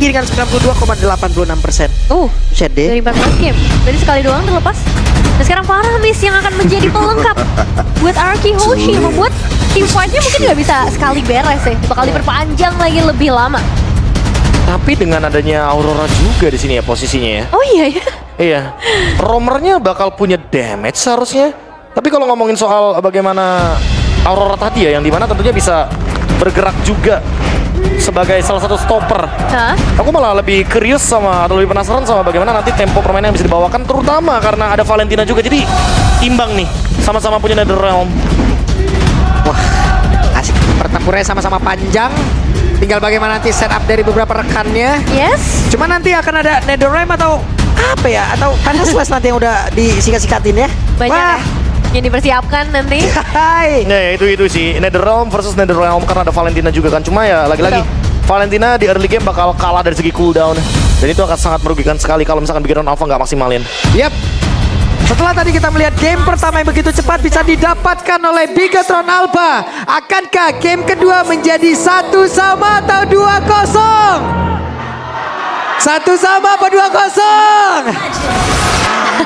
dengan 92,86%. Buset deh. Dari 14 game. Jadi sekali doang terlepas. Dan sekarang Faramis yang akan menjadi pelengkap buat Arky Hoshi, membuat team fight-nya mungkin nggak bisa sekali beres ya. Bakal diperpanjang lagi lebih lama. Tapi dengan adanya Aurora juga di sini ya posisinya ya. Oh iya ya. Iya. Roamer-nya bakal punya damage seharusnya. Tapi kalau ngomongin soal bagaimana Aurora tadi ya, yang dimana tentunya bisa bergerak juga sebagai salah satu stopper. Hah? Aku malah lebih curious atau lebih penasaran sama bagaimana nanti tempo permainan yang bisa dibawakan, terutama karena ada Valentina juga. Jadi imbang nih, sama-sama punya NetherRealm. Wah, asik. Pertempurannya sama-sama panjang. Tinggal bagaimana nanti setup dari beberapa rekannya. Yes. Cuma nanti akan ada NetherRealm atau apa ya? Atau Slash nanti yang udah disikat-sikatin ya? Banyak Wah. ya. Yang dipersiapkan nanti. Hai. Nah ya, itu sih NetherRealm versus NetherRealm karena ada Valentina juga kan. Cuma ya lagi-lagi Valentina di early game bakal kalah dari segi cooldown. Dan itu akan sangat merugikan sekali kalau misalkan Bigetron Alpha nggak maksimalin. Yap. Setelah tadi kita melihat game pertama yang begitu cepat bisa didapatkan oleh Bigetron Alpha, akankah game kedua menjadi 1-1 atau 2-0? 1-1 apa 2-0?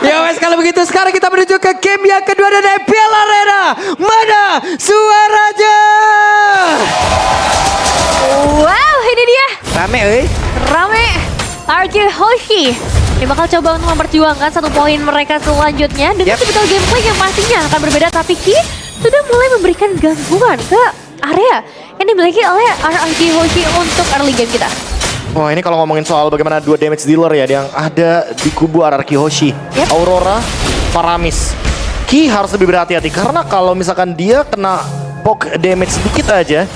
Ya wes, kalau begitu sekarang kita menuju ke game yang kedua dan EPL Arena. Mana suaranya? Wow, ini dia. Rame Rame. Arky Hoshi. Dia bakal coba untuk memperjuangkan 1 poin mereka selanjutnya dengan tipikal gameplay yang pastinya akan berbeda, tapi Ki sudah mulai memberikan gangguan ke area yang dimiliki oleh Arky Hoshi untuk early game kita. Wah, ini kalau ngomongin soal bagaimana 2 damage dealer ya yang ada di kubu Arky Hoshi. Aurora, Faramis. Ki harus lebih berhati-hati karena kalau misalkan dia kena poke damage sedikit aja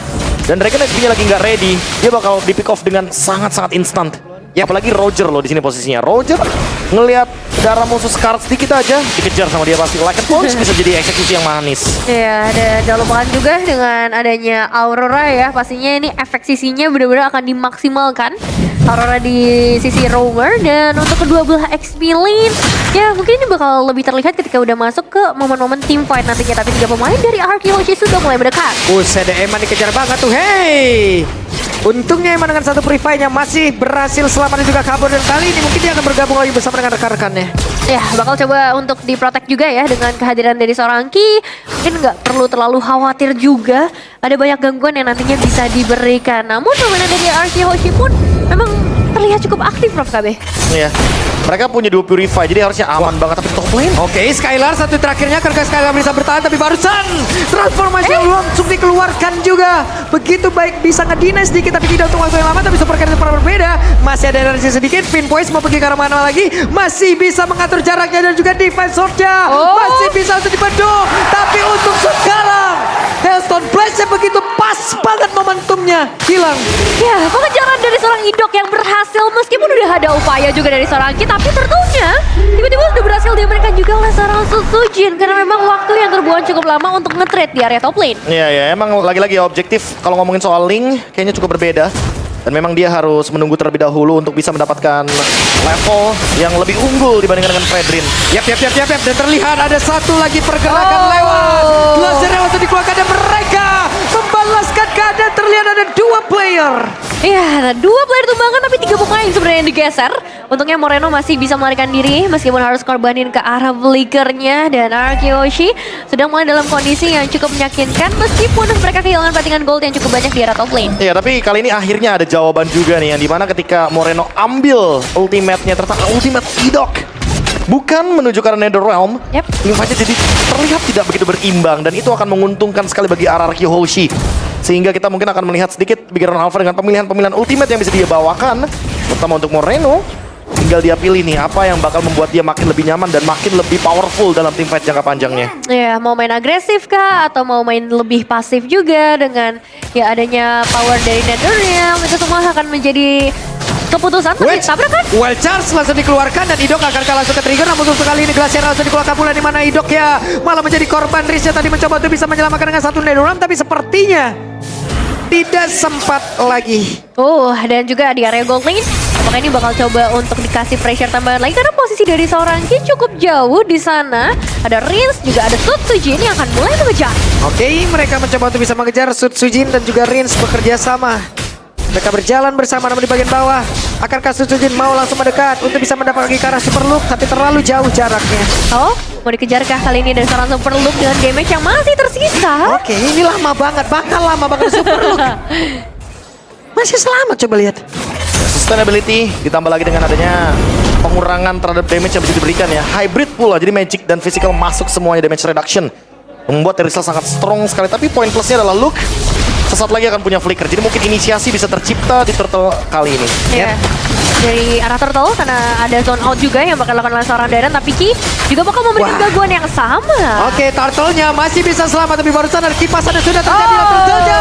dan Dragon Age-nya lagi nggak ready, dia bakal di pick off dengan sangat-sangat instant. Ya apalagi Roger loh di sini posisinya. Roger ngelihat darah musuh sekarat sedikit aja dikejar sama dia pasti. Like a punch bisa jadi eksekusi yang manis. Ya, jangan lupakan juga dengan adanya Aurora ya. Pastinya ini efek sisinya benar-benar akan dimaksimalkan. Aurora di sisi roamer dan untuk kedua belah XP lane ya mungkin ini bakal lebih terlihat ketika udah masuk ke momen-momen team fight nantinya. Tapi 3 pemain dari Arky Hoshi sudah mulai mendekat. Eman dikejar banget tuh. Hey. Untungnya Eman dengan 1 free fight yang masih berhasil selamat dan juga kabur, dan kali ini mungkin dia akan bergabung lagi bersama dengan rekan-rekannya. Ya, bakal coba untuk diprotek juga ya dengan kehadiran dari seorang Ki. Mungkin nggak perlu terlalu khawatir juga. Ada banyak gangguan yang nantinya bisa diberikan. Namun permainan dari Arky Hoshi pun memang terlihat cukup aktif, Prof KB. Iya. Mereka punya 2 Purify, jadi harusnya aman banget. Tapi top lane. Oke, Skylar satu terakhirnya karena Skylar bisa bertahan, tapi barusan transformasi yang langsung dikeluarkan juga. Begitu baik bisa ngedinai sedikit tapi tidak untuk waktu yang lama, tapi super carry berbeda. Masih ada energi sedikit, Pinpoise mau pergi ke arah mana lagi. Masih bisa mengatur jaraknya dan juga defense sword-nya. Masih bisa untuk dibentuk, tapi untuk sekarang Hailstone Blast-nya begitu pas banget momentumnya hilang. Ya, pengejaran dari seorang Idok yang berhasil meskipun udah ada upaya juga dari seorang Ki, tapi tentunya tiba-tiba sudah berhasil diamankan juga oleh seorang Susujin karena memang waktu yang terbuang cukup lama untuk nge-trade di area top lane. Iya, ya, emang lagi-lagi objektif kalau ngomongin soal Link kayaknya cukup berbeda. Dan memang dia harus menunggu terlebih dahulu untuk bisa mendapatkan level yang lebih unggul dibandingkan dengan Fredrin. Yap. Dan terlihat ada satu lagi pergerakan lewat. Laser yang langsung dikeluarkan dan mereka membalaskan keadaan. Terlihat ada 2 player. Iya, ada 2 player tumbangan tapi 3 pemain sebenarnya yang digeser. Untungnya Moreno masih bisa melarikan diri meskipun harus korbanin ke arah flickernya, dan Arky Hoshi sedang mulai dalam kondisi yang cukup meyakinkan meskipun mereka kehilangan platingan gold yang cukup banyak di area top lane. Iya, tapi kali ini akhirnya ada jawaban juga nih, yang dimana ketika Moreno ambil ultimate-nya, ternyata ultimate Idok bukan menuju ke NetherRealm. Teamfight-nya jadi terlihat tidak begitu berimbang dan itu akan menguntungkan sekali bagi Arky Hoshi. Sehingga kita mungkin akan melihat sedikit Bigetron Alpha dengan pemilihan-pemilihan ultimate yang bisa dia bawakan, terutama untuk Moreno. Tinggal dia pilih nih apa yang bakal membuat dia makin lebih nyaman dan makin lebih powerful dalam teamfight jangka panjangnya. Ya, mau main agresif kah atau mau main lebih pasif juga dengan ya adanya power dari NetherRealm, itu semua akan menjadi keputusan. Tapi tabrak kan? Well charge langsung dikeluarkan dan Idok akan langsung ke trigger, namun untuk kali ini Glacier langsung dikeluarkan pula, di mana Idok ya malah menjadi korban. Riznya tadi mencoba untuk bisa menyelamatkan dengan 1 NetherRealm tapi sepertinya tidak sempat lagi. Dan juga di area gold lane apakah ini bakal coba untuk dikasih pressure tambahan lagi karena posisi dari seorang Ki cukup jauh di sana. Ada Rins, juga ada Susujin yang akan mulai mengejar. Oke, mereka mencoba untuk bisa mengejar. Susujin dan juga Rins bekerja sama. Mereka berjalan bersama namun di bagian bawah Akankah Sutsujin mau langsung mendekat untuk bisa mendapat lagi ke arah Super Loop, tapi terlalu jauh jaraknya. Oh, mau dikejarkah kali ini dari seorang Super Loop dengan damage yang masih tersisa? Oke, ini lama banget, bakal lama banget Super Loop. Masih selamat, coba lihat. Sustainability ditambah lagi dengan adanya pengurangan terhadap damage yang bisa diberikan ya. Hybrid pula, jadi magic dan physical masuk semuanya damage reduction. Membuat Terisal sangat strong sekali, tapi poin plusnya adalah Luke sesaat lagi akan punya flicker. Jadi mungkin inisiasi bisa tercipta di turtle kali ini. Iya. Dari arah turtle karena ada zone out juga yang bakal dilakukan oleh seorang Darren, tapi Ki juga bakal memberikan Wah. gangguan yang sama. Oke, turtle-nya masih bisa selamat, tapi barusan ada kipasan yang sudah terjadi dan turtle-nya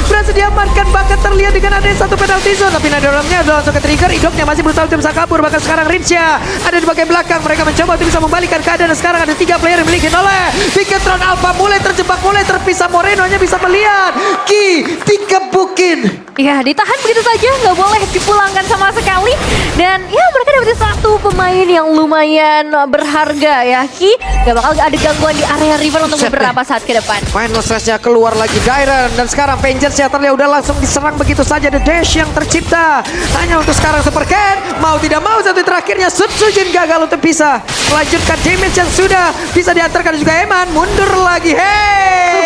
berhasil diamankan, bahkan terlihat dengan adanya satu penalty zone, tapi Nadoramnya udah langsung ke trigger. Idoknya masih berusaha untuk bisa kabur, bahkan sekarang Rinsha ada di bagian belakang. Mereka mencoba untuk bisa membalikkan keadaan, dan sekarang ada 3 player yang dimiliki oleh Bigetron Alpha. Mulai terjebak, mulai terpisah. Moreno nya bisa melihat Ki dikebukin. Ya, ditahan begitu saja, nggak boleh dipulangkan sama sekali. Dan ya mereka dapetin satu pemain yang lumayan berharga ya. Ki nggak bakal ada gangguan di area rival untuk Buset beberapa saat ke depan. Final stressnya keluar lagi Dairen, dan sekarang Vengeance ya terlihat udah langsung diserang begitu saja. The dash yang tercipta hanya untuk sekarang Super Ken. Mau tidak mau satu terakhirnya Sutsujin gagal untuk bisa melanjutkan damage yang sudah bisa diantarkan, dan juga Eman mundur lagi. Hey,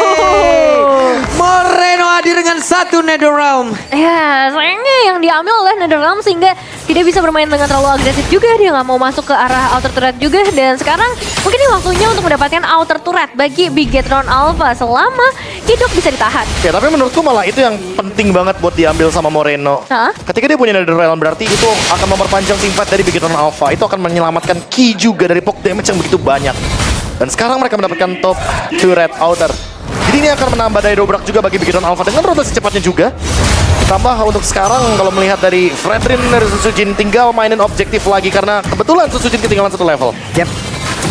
Moreno hadir dengan satu Netherrealm. Ya, sayangnya yang diambil oleh Netherrealm sehingga tidak bisa bermain dengan terlalu agresif juga. Dia nggak mau masuk ke arah outer turret juga. Dan sekarang mungkin ini waktunya untuk mendapatkan outer turret bagi Bigetron Alpha selama hidup bisa ditahan. Ya, tapi menurutku malah itu yang penting banget buat diambil sama Moreno. Hah? Ketika dia punya Netherrealm, berarti itu akan memperpanjang team fight dari Bigetron Alpha. Itu akan menyelamatkan Ki juga dari poke damage yang begitu banyak. Dan sekarang mereka mendapatkan top turret outer. Jadi ini akan menambah daya dobrak juga bagi Bigetron Alpha dengan rotasi cepatnya juga. Ditambah untuk sekarang kalau melihat dari Fredrin dari Sutsujin tinggal mainin objektif lagi karena kebetulan Sutsujin ketinggalan satu level. Yap.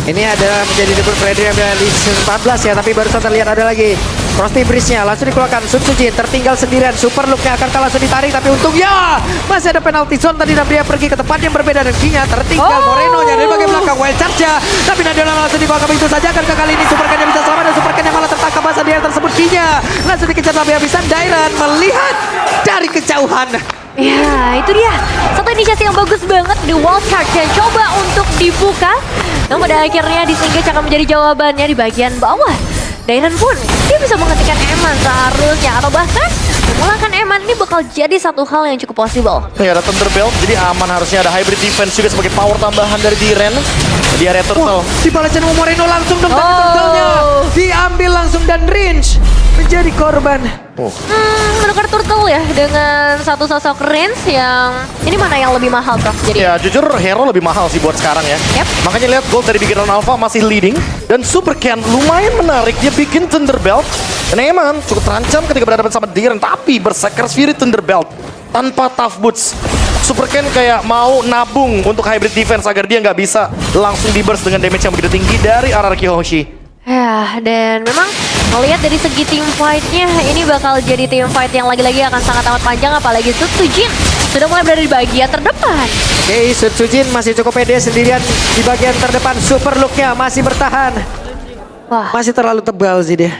Ini ada menjadi debut Freddy yang ada di season 14 ya, tapi barusan terlihat ada lagi Frosty Breeze-nya langsung dikeluarkan. Sutsujin tertinggal sendirian, Super Look-nya akan langsung ditarik, tapi untungnya masih ada penalty zone tadi dan dia pergi ke tempat yang berbeda, dan Kinya tertinggal. Moreno-nya dari bagian belakang wild charge-nya, tapi Nadia langsung dikeluarkan begitu saja. Akankah kali ini Super Ken yang bisa selamat, dan Super Ken yang malah tertangkap masa dia tersebut. Kinya langsung dikejar habis-habisan. Dairen melihat dari kejauhan. Ya, itu dia. Satu inisiasi yang bagus banget di wall charge yang coba untuk dibuka. Namun pada akhirnya disengage akan menjadi jawabannya di bagian bawah. Dairen pun dia bisa menghentikan Eman seharusnya, atau bahkan memulangkan Eman. Ini bakal jadi satu hal yang cukup possible. Ya, ada Thunderbelt, jadi aman. Harusnya ada hybrid defense juga sebagai power tambahan dari Diren di area turtle. Dibalasin sama Moreno langsung dong, tapi turtle-nya diambil langsung, dan Rinch menjadi korban. Menukar turtle ya dengan satu sosok Rins yang ini mana yang lebih mahal Prof? Jadi Ya jujur hero lebih mahal sih buat sekarang ya. Yep. Makanya lihat gold dari Bigetron Alpha masih leading. Dan Super Ken lumayan menarik, dia bikin Thunderbelt. Dan Eman cukup terancam ketika berhadapan sama Diren, tapi Berserker Spirit Thunderbelt tanpa tough boots. Super Ken kayak mau nabung untuk hybrid defense agar dia nggak bisa langsung di burst dengan damage yang begitu tinggi dari Araraki Hoshi. ya, dan memang melihat dari segi team fight-nya ini bakal jadi team fight yang lagi-lagi akan sangat amat panjang, apalagi Sutsujin sudah mulai berada di bagian terdepan. Oke, Sutsujin masih cukup pede sendirian di bagian terdepan. Super Look-nya masih bertahan. Wah, Masih terlalu tebal sih dia.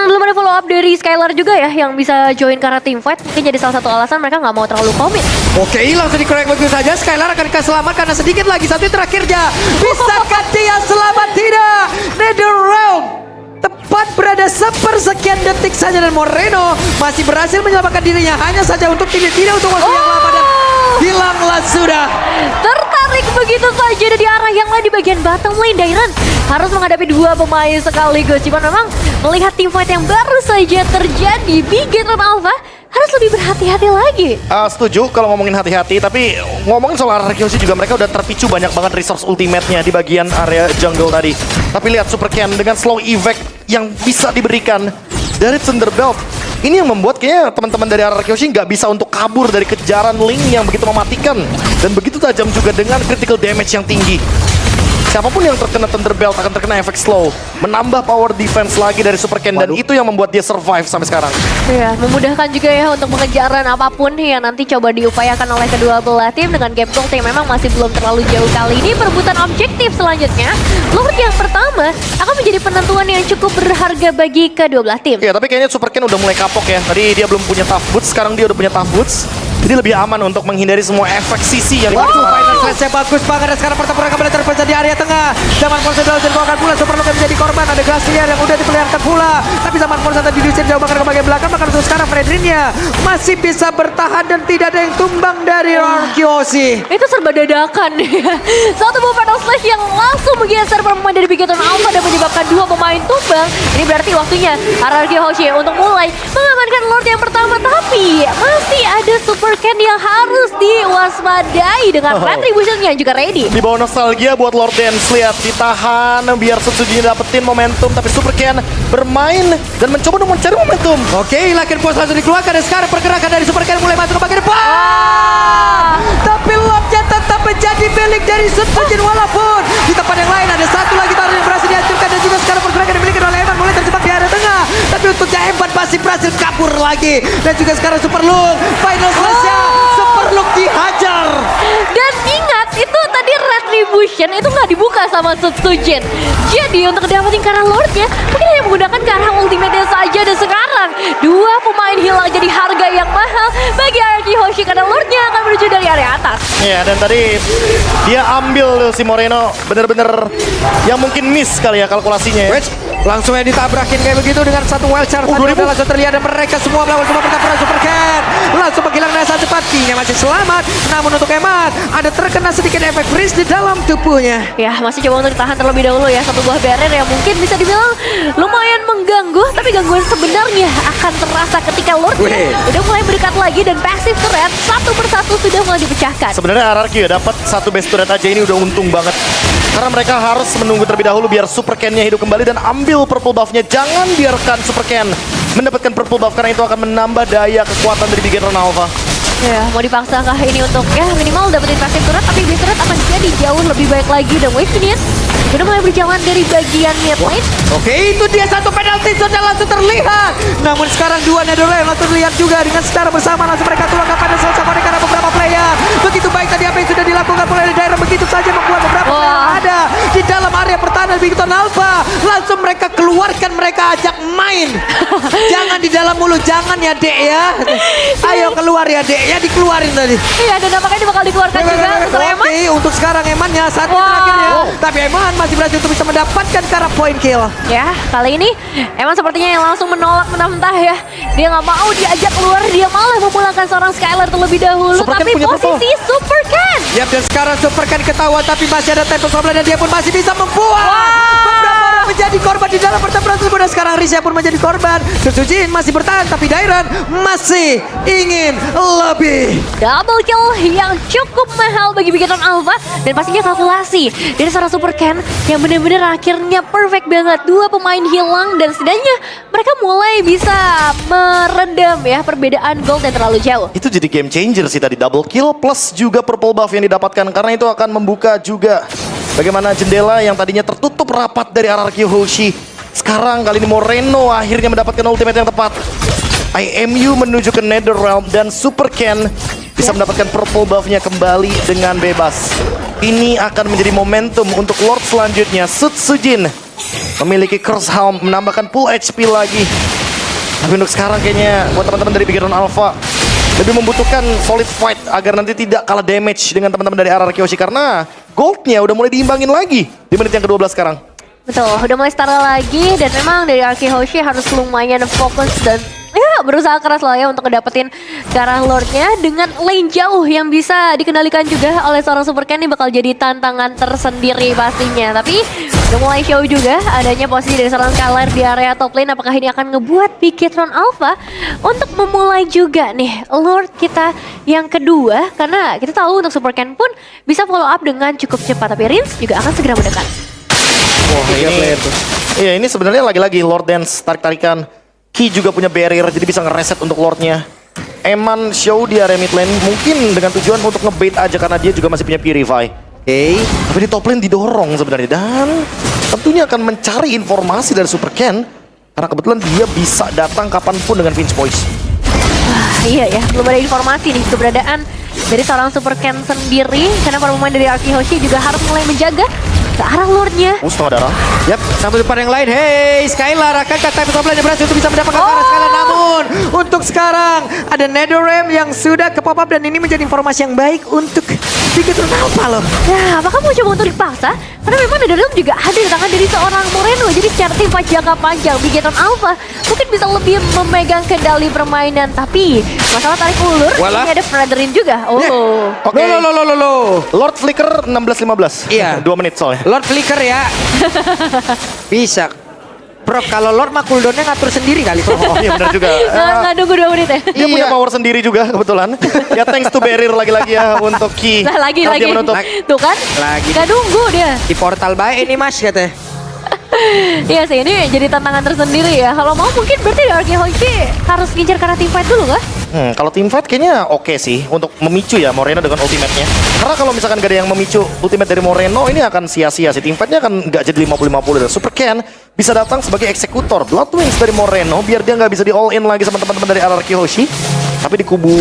belum ada follow up dari Skylar juga ya yang bisa join karena team fight. Mungkin jadi salah satu alasan mereka nggak mau terlalu komit. Oke, langsung dikorek begitu saja. Skylar akan selamat karena sedikit lagi satu terakhirnya. Bisakah dia selamat? Tidak. Netherrealm tepat berada sepersekian detik saja, dan Moreno masih berhasil menyelamatkan dirinya hanya saja untuk tidak untuk waktu yang lama, dan hilanglah sudah. Tertarik begitu saja dari arah yang lain di bagian bottom lane. Dairen harus menghadapi dua pemain sekaligus. Cuman memang melihat team fight yang baru saja terjadi, Bigetron Alpha harus lebih berhati-hati lagi. Setuju kalau ngomongin hati-hati, tapi ngomongin soal Araraki Hoshi juga mereka udah terpicu banyak banget resource ultimate-nya di bagian area jungle tadi. Tapi lihat Super Ken dengan slow evac yang bisa diberikan dari Thunderbelt. Ini yang membuat kayaknya teman-teman dari Araraki Hoshi nggak bisa untuk kabur dari kejaran Link yang begitu mematikan. Dan begitu tajam juga dengan critical damage yang tinggi. Siapapun yang terkena Thunderbelt akan terkena efek slow. Menambah power defense lagi dari Super Ken, dan itu yang membuat dia survive sampai sekarang. Ya, memudahkan juga ya untuk pengejaran apapun yang nanti coba diupayakan oleh kedua belah tim dengan gap gold yang memang masih belum terlalu jauh. Kali ini perebutan objektif selanjutnya, Lord yang pertama akan menjadi penentuan yang cukup berharga bagi kedua belah tim. Ya, tapi kayaknya Super Ken udah mulai kapok ya. Tadi dia belum punya tough boots, sekarang dia udah punya tough boots. Jadi lebih aman untuk menghindari semua efek sisi yang Waduh, dipakai. final slash-nya bagus banget. Dan sekarang pertempuran kembali terpecah di area tengah. Zaman Forza Dual dibawakan pula. Superlock yang menjadi korban. Ada Glacier yang udah diperlihatkan pula. Tapi zaman Forza tadi diusir jauh bahkan ke bagian belakang. Bahkan untuk sekarang Fredrinnya masih bisa bertahan dan tidak ada yang tumbang dari Arkeoshi. Itu serba dadakan ya. Satu buah final slash yang langsung menggeser pemain dari Bigetron Alpha dan menyebabkan dua pemain tumbang. Ini berarti waktunya RRQ Hoshi untuk mulai mengamankan Lord yang pertama. Tapi masih ada Super Ken yang harus diwaspadai dengan Retribution yang juga ready. Di bawah nostalgia buat Lord Dance. Lihat, ditahan biar Sutsuji dapetin momentum. Tapi Super Ken bermain dan mencoba untuk mencari momentum. Oke, Lakin Force langsung dikeluarkan. Dan sekarang pergerakan dari Super Ken mulai masuk ke bagian depan. Tapi Lordnya tetap menjadi milik dari Sutsuji. Walaupun di tempat yang lain ada satu lagi taruh yang berhasil dihancurkan. Dan juga sekarang pergerakan dimiliki oleh Eman mulai terjebak di area tengah. Tapi untuknya Eman masih berhasil kabur lagi. Dan juga sekarang Superlook. Final slash-nya Superlook dihajar. Dan ingat, itu tadi Retribution itu nggak dibuka sama Sutsujin. Jadi untuk dapetin Kara Lordnya, mungkin hanya menggunakan Kara Ultimate-nya saja. Dan sekarang, dua pemain hilang jadi harga yang mahal bagi RRQ Hoshi karena Lordnya akan menuju dari area atas. Ya, dan tadi dia ambil si Moreno. Bener-bener yang mungkin miss kali ya kalkulasinya ya. Wes, langsung aja ditabrakin kayak begitu dengan satu wild charge. Tadi 2000. udah langsung terlihat dan mereka semua melawan semua pertempuran Super Cat. Langsung menghilang dengan saat cepat. King masih selamat. Namun untuk Eman, ada terkena sedikit efek freeze di dalam tubuhnya. Ya, masih coba untuk ditahan terlebih dahulu ya. Satu buah barrier yang mungkin bisa dibilang lumayan mengganggu. Tapi gangguan sebenarnya akan terasa ketika Lordnya Wih. udah mulai mendekat lagi. Dan passive turret satu persatu sudah mulai dipecahkan. Sebenarnya RRQ ya dapat satu base turret aja ini udah untung banget. Karena mereka harus menunggu terlebih dahulu biar Super Ken-nya hidup kembali dan ambil purple buff-nya. Jangan biarkan Super Ken mendapatkan purple buff karena itu akan menambah daya kekuatan dari Bigetron Alpha. Ya, mau dipaksakah ini untuk ya minimal dapetin passive turret, tapi base turret akan jadi jauh lebih baik lagi. Dan Wave Minion udah mulai berjalan dari bagian mid lane. Oke, itu dia satu penalti sudah langsung terlihat. Namun sekarang dua Netherlands langsung terlihat juga dengan secara bersama langsung mereka tuangkan pada Salsamone karena beberapa player. Begitu baik tadi apa yang sudah dilakukan oleh daerah begitu saja membuat beberapa player yang ada di dalam area pertahanan Bigetron Alpha. Langsung mereka keluarkan, mereka ajak main. Jangan di dalam mulu, jangan ya Dek ya. Ayo keluar ya Dek ya, dikeluarin tadi. Iya, dan nampaknya ini bakal dikeluarkan juga untuk Eman. Oke, untuk sekarang Emannya saat terakhirnya. Tapi Eman masih berhasil untuk bisa mendapatkan cara point kill. Ya, kali ini Eman sepertinya yang langsung menolak mentah-mentah ya. Dia nggak mau diajak keluar, dia malah memulangkan seorang Skylar terlebih dahulu. Super Ken Tapi punya posisi Super Ken. Yap, dan sekarang Super Ken ketahuan tapi masih ada Tempest of Blade dan dia pun masih bisa membuat beberapa orang menjadi korban di dalam pertempuran tersebut. Dan sekarang Risha pun menjadi korban. Sujin masih bertahan tapi Dairon masih ingin lebih. Double kill yang cukup mahal bagi Bigetron Alpha. Dan pastinya kalkulasi dari seorang Super Ken yang benar-benar akhirnya perfect banget. Dua pemain hilang dan setidaknya mereka mulai bisa meredam ya perbedaan gold yang terlalu jauh. Itu jadi game changer sih tadi, double kill plus juga purple buff yang didapatkan karena itu akan membuka juga bagaimana jendela yang tadinya tertutup rapat dari RRQ Hoshi. Sekarang kali ini Moreno akhirnya mendapatkan ultimate yang tepat. IMU menuju ke Netherrealm dan Super Ken bisa mendapatkan purple buff-nya kembali dengan bebas. Ini akan menjadi momentum untuk Lord selanjutnya. Sutsujin memiliki Curse Helm, menambahkan full HP lagi. Tapi untuk sekarang kayaknya buat teman-teman dari Bigetron Alpha lebih membutuhkan solid fight agar nanti tidak kalah damage dengan teman-teman dari RRQ Hoshi karena goldnya udah mulai diimbangin lagi di menit yang ke-12 sekarang. Betul, udah mulai start lagi dan memang dari RRQ Hoshi harus lumayan fokus dan ya berusaha keras lah ya untuk ngedapetin ke arah Lordnya dengan lane jauh yang bisa dikendalikan juga oleh seorang Super Ken. Ini bakal jadi tantangan tersendiri pastinya. Tapi udah mulai show juga adanya posisi dari seorang Skylar di area top lane. Apakah ini akan ngebuat Bigetron Alpha untuk memulai juga nih Lord kita yang kedua. Karena kita tahu untuk Super Ken pun bisa follow up dengan cukup cepat. Tapi Rins juga akan segera mendekat. Wah, ini sebenarnya lagi-lagi Lord Dance tarik-tarikan. Ki juga punya barrier jadi bisa ngereset untuk Lordnya. Eman show di area mid lane mungkin dengan tujuan untuk ngebait aja karena dia juga masih punya Purify. Tapi di top lane didorong sebenarnya dan tentunya akan mencari informasi dari Super Ken karena kebetulan dia bisa datang kapanpun dengan pinch poise. Iya ya, belum ada informasi nih keberadaan dari seorang Super Ken sendiri karena para pemain dari RRQ Hoshi juga harus mulai menjaga ke arah Lordnya. Setengah darah. Yap, satu depan yang lain. Hey, Skylar akankah Tempest of Blade berhasil untuk bisa mendapatkan ke arah Skylar. Namun untuk sekarang. Ada Netherrealm yang sudah ke pop up dan ini menjadi informasi yang baik untuk Bigetron Alpha loh. Nah, apakah mau coba untuk dipaksa? Karena memang Netherrealm juga ada di tangan dari seorang Moreno. Jadi secara tim fight jangka panjang, Bigetron Alpha mungkin bisa lebih memegang kendali permainan. Tapi masalah tarik ulur, Walah. ini ada Fredrin juga. Oh, Oke. Loh. Lord Flicker 16-15. Iya. 2 menit soalnya. Lord Flicker ya. Bisa. Prof, kalau Lord mah cooldownnya ngatur sendiri kali, Prof. Oh iya benar juga. nggak nunggu 2 menit ya? Dia punya power sendiri juga kebetulan. Ya thanks to barrier lagi-lagi ya untuk Ki. Nah, lagi. Karena dia menutup. Tuh kan? Lagi. Nggak nunggu dia. Di portal baik ini Mas katanya. Iya sih, ini jadi tantangan tersendiri ya. Kalau mau mungkin berarti Arki Hoshi harus ngincar karena team fight dulu nggak? Kalau team fight kayaknya oke sih untuk memicu ya Moreno dengan ultimate-nya. Karena kalau misalkan gak ada yang memicu ultimate dari Moreno, ini akan sia-sia sih. Team fight-nya akan nggak jadi 50-50 dan Super Ken bisa datang sebagai eksekutor Blood Wings dari Moreno biar dia nggak bisa di all in lagi sama teman-teman dari RRQ Hoshi. Tapi di kubu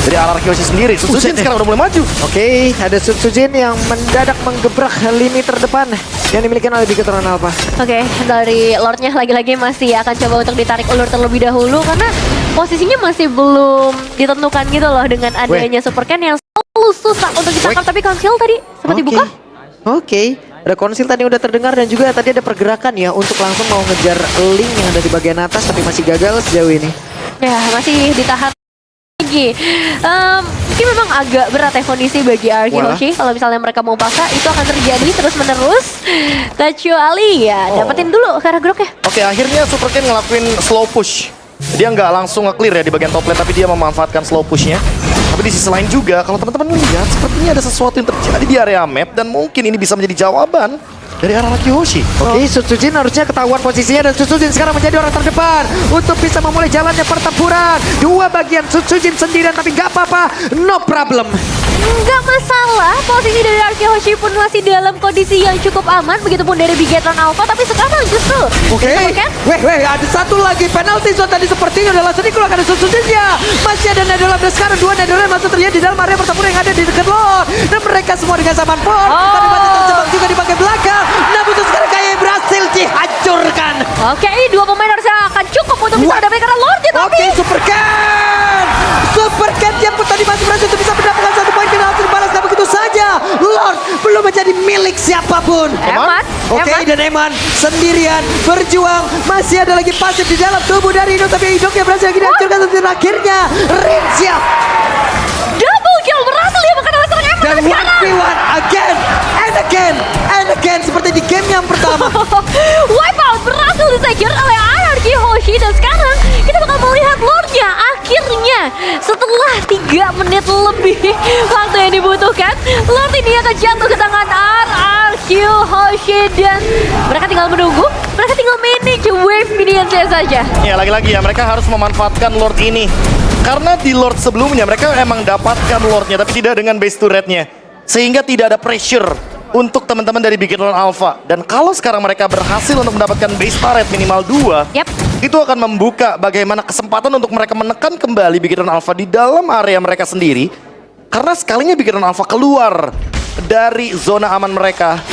dari RRQ Hoshi sendiri, Sutsujin sekarang udah mulai maju. Oke, ada Sutsujin yang mendadak menggebrak lini terdepan yang dimiliki oleh Bigetron Alpha. Oke, dari Lordnya lagi-lagi masih akan coba untuk ditarik ulur terlebih dahulu karena posisinya masih belum ditentukan gitu loh dengan adanya Super Ken yang selalu susah untuk ditangkap. Tapi Conceal tadi sempat dibuka. Oke. Ada konsil tadi udah terdengar dan juga tadi ada pergerakan ya untuk langsung mau ngejar Link yang ada di bagian atas tapi masih gagal sejauh ini. Ya, masih ditahan lagi. Mungkin memang agak berat ya kondisi bagi Arki Walah. Hoshi. Kalau misalnya mereka mau paksa, itu akan terjadi terus-menerus. Kecuali ya, dapetin dulu Karagrok ya. Oke, akhirnya Super Ken ngelakuin slow push. Dia nggak langsung nge-clear ya di bagian top lane, tapi dia memanfaatkan slow pushnya. Tapi di sisi lain juga, kalau teman-teman lihat, sepertinya ada sesuatu yang terjadi di area map dan mungkin ini bisa menjadi jawaban dari RRQ Hoshi. Oke, Sutsujin harusnya ketahuan posisinya dan Sutsujin sekarang menjadi orang terdepan untuk bisa memulai jalannya pertempuran. Dua bagian Sutsujin sendirian tapi nggak apa-apa, no problem. Nggak masalah, posisi dari Arki Hoshi pun masih dalam kondisi yang cukup aman. Begitupun dari Bigetron Alpha, tapi sekarang justru Oke, Super Ken weh, ada satu lagi penalti zone tadi sepertinya adalah sedih keluarkan ada Sutsujinnya. Masih ada Netherrealm dan sekarang dua Netherrealm masih terjadi di dalam area pertempuran yang ada di dekat Lord. Dan mereka semua dengan saman port, tapi masih terjebak juga di bagian belakang. Namun itu sekarang kayak berhasil dihancurkan. Oke, dua pemain harusnya akan cukup untuk bisa mendapatkan Lordnya, tapi Oke, Super Ken yang tadi masih berhasil untuk bisa mendapatkan satu poin dan langsung dibalaskan begitu saja. Lord belum menjadi milik siapapun. Oke, dan Eman sendirian berjuang. Masih ada lagi pasif di dalam tubuh dari Indo, tapi Indo yang berhasil lagi dihancurkan dan akhirnya Rin siap. double kill berhasil ya makan oleh seorang Eman. Dan Tapi sekarang 1v1 again seperti di game yang pertama. Wipeout berhasil disegir oleh Arki Hoshi. Dan sekarang kita bakal melihat Lordnya akhirnya setelah 3 menit lebih waktu yang dibutuhkan, Lord ini akan jatuh ke tangan RRQ Hoshi. Dan mereka tinggal menunggu, mereka tinggal manage wave minionsnya saja. Ya lagi-lagi ya mereka harus memanfaatkan Lord ini. Karena di Lord sebelumnya mereka emang dapatkan Lordnya tapi tidak dengan base turretnya. Sehingga tidak ada pressure untuk teman-teman dari Bigetron Alpha. Dan kalau sekarang mereka berhasil untuk mendapatkan base turret minimal 2, itu akan membuka bagaimana kesempatan untuk mereka menekan kembali Bigetron Alpha di dalam area mereka sendiri. Karena sekalinya Bigetron Alpha keluar dari zona aman mereka,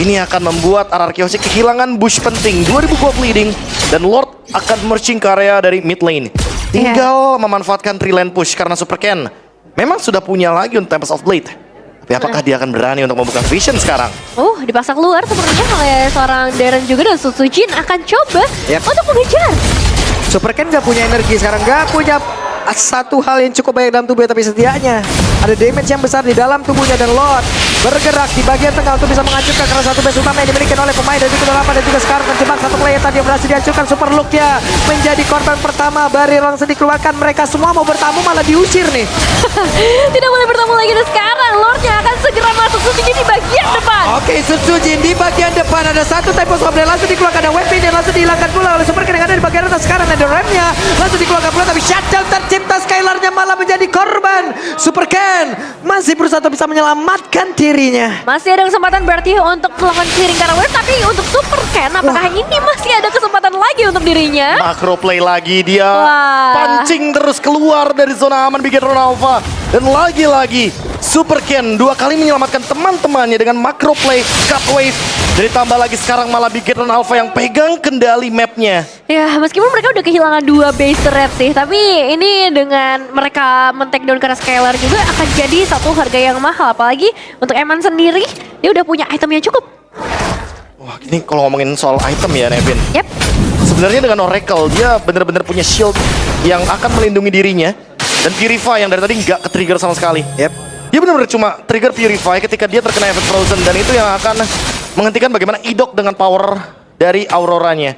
ini akan membuat RRQ Hoshi kehilangan bush penting 2000 gold leading dan Lord akan merging ke area dari mid lane. Tinggal memanfaatkan 3 lane push karena Super Ken memang sudah punya lagi untuk Tempest of Blade. Tapi apakah dia akan berani untuk membuka vision sekarang? Dipaksa keluar sepertinya oleh seorang Darren juga, dan Sutsujin akan coba untuk mengejar. Super Ken gak punya energi sekarang, gak punya satu hal yang cukup baik dalam tubuhnya, tapi setidaknya ada damage yang besar di dalam tubuhnya dan Lord bergerak di bagian tengah untuk bisa menghancurkan karena satu base utama yang dimiliki oleh pemain dan juga lama dan juga sekarang terjebak satu player tadi yang berhasil dihancurkan. Super Look-nya menjadi korban pertama. Barrier langsung dikeluarkan, mereka semua mau bertamu malah diusir nih. Tidak boleh bertemu lagi, dan sekarang Lordnya akan segera masuk. Sutsujin di bagian depan. Oke, Sutsujin di bagian depan ada satu type of swap dan langsung dikeluarkan, ada weapon dan langsung dihilangkan pula oleh Super Ken yang ada di bagian atas. Sekarang ada remnya langsung dikeluarkan pula, tapi shutdown tercipta. Skylarnya malah menjadi korban. Super Ken masih berusaha untuk bisa menyelamatkan dirinya. Masih ada kesempatan berarti untuk melakukan clearing karena wave, tapi untuk Super Ken apakah ini masih ada kesempatan lagi untuk dirinya? Macro play lagi dia. Wah. Pancing terus keluar dari zona aman Bigetron Alpha. Dan lagi-lagi Super Ken 2 kali menyelamatkan teman-temannya dengan macro play, cut wave. Dan ditambah lagi sekarang malah Bigetron Alpha yang pegang kendali mapnya. Ya, meskipun mereka udah kehilangan 2 base turret sih, tapi ini dengan mereka men-take down karena Scalar juga akan jadi satu harga yang mahal. Apalagi untuk Eman sendiri, dia udah punya item yang cukup. Wah, ini kalau ngomongin soal item ya, Nevin. Yep. Sebenarnya dengan Oracle, dia benar-benar punya shield yang akan melindungi dirinya. Dan Purify yang dari tadi nggak ke-trigger sama sekali. Dia benar-benar cuma trigger Purify ketika dia terkena efek Frozen. Dan itu yang akan menghentikan bagaimana Idok dengan power dari Auroranya.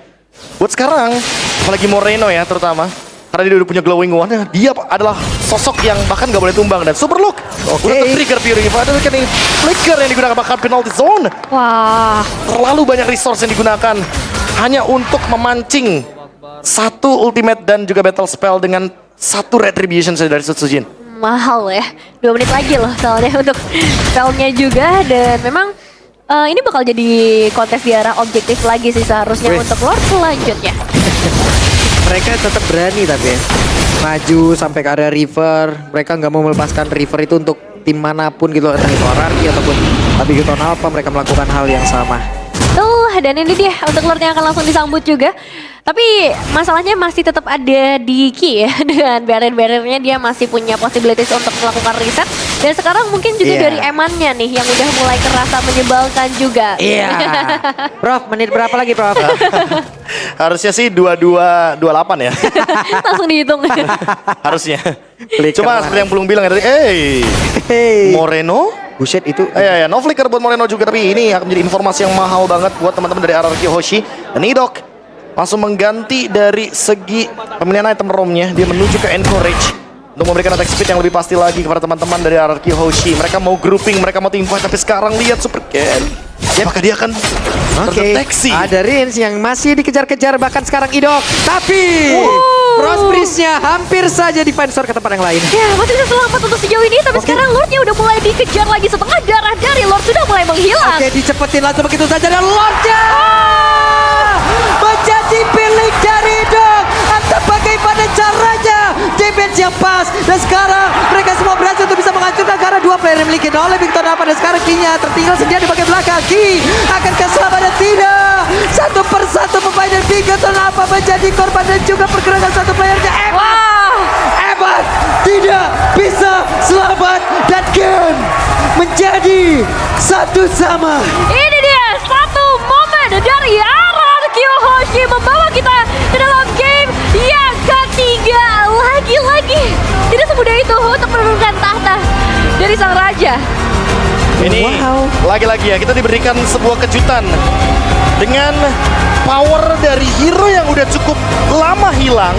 Buat sekarang, apalagi Moreno ya terutama. Karena dia udah punya glowing one, dia adalah sosok yang bahkan nggak boleh tumbang. Dan Super Look, udah ke-trigger Purify. Dan kan ini flicker yang digunakan bahkan penalty zone. Wah. Terlalu banyak resource yang digunakan hanya untuk memancing satu ultimate dan juga battle spell dengan satu retribution dari Sutsujin. Mahal ya, 2 menit lagi loh soalnya untuk spellnya juga. Dan memang ini bakal jadi kontes di arah objektif lagi sih seharusnya untuk Lord selanjutnya. Mereka tetap berani tapi ya. Maju sampai ke area river. Mereka nggak mau melepaskan river itu untuk tim manapun gitu. Entah itu RRQ ataupun Bigetron Alpha, mereka melakukan hal yang sama. Tuh, dan ini dia untuk Lord yang akan langsung disambut juga. Tapi masalahnya masih tetap ada di Ki ya. Dengan barrier-barriernya dia masih punya possibilities untuk melakukan reset. Dan sekarang mungkin juga dari Emannya nih yang udah mulai kerasa menyebalkan juga. Iya. Prof, menit berapa lagi Prof? Harusnya sih 22-28 ya. Langsung dihitung. Harusnya. Flicker Cuma lah. seperti yang belum bilang ya tadi, Hey. Moreno? Buset itu. Ya, no flicker buat Moreno juga, tapi ini akan menjadi informasi yang mahal banget buat teman-teman dari RRQ Hoshi. Dan Idok langsung mengganti dari segi pemilihan item ROM-nya, dia menuju ke Encourage untuk memberikan attack speed yang lebih pasti lagi kepada teman-teman dari RRQ Hoshi. Mereka mau grouping, mereka mau teamfight, tapi sekarang lihat Super Ken. Apakah dia akan terdeteksi? Ada Rins yang masih dikejar-kejar bahkan sekarang Idok. Tapi Frost Breeze-nya hampir saja defensor ke tempat yang lain. Ya, masih bisa selamat untuk sejauh ini. Tapi sekarang Lordnya udah mulai dikejar lagi. Setengah darah dari Lord sudah mulai menghilang. Oke, dicepetin langsung begitu saja dan Lordnya menjadi pilih dari Idok. Entah bagaimana caranya, damage yang pas. Dan sekarang mereka semua berhasil untuk bisa menghancurkan karena 2 player yang dimiliki oleh Bigetron Alpha. Dan sekarang Ki-nya tertinggal sendiri di bagian belakang. Ki akankah selamat dan tidak? Satu persatu pemain dari Bigetron Alpha menjadi korban dan juga pergerakan satu playernya Evan tidak bisa selamat dan Ken menjadi satu sama. Ini dia satu momen dari RRQ Hoshi membawa kita ke dalam game yang ketiga. Lagi-lagi tidak semudah itu untuk menurunkan tahta dari sang raja. Ini lagi-lagi ya, kita diberikan sebuah kejutan dengan power dari hero yang udah cukup lama hilang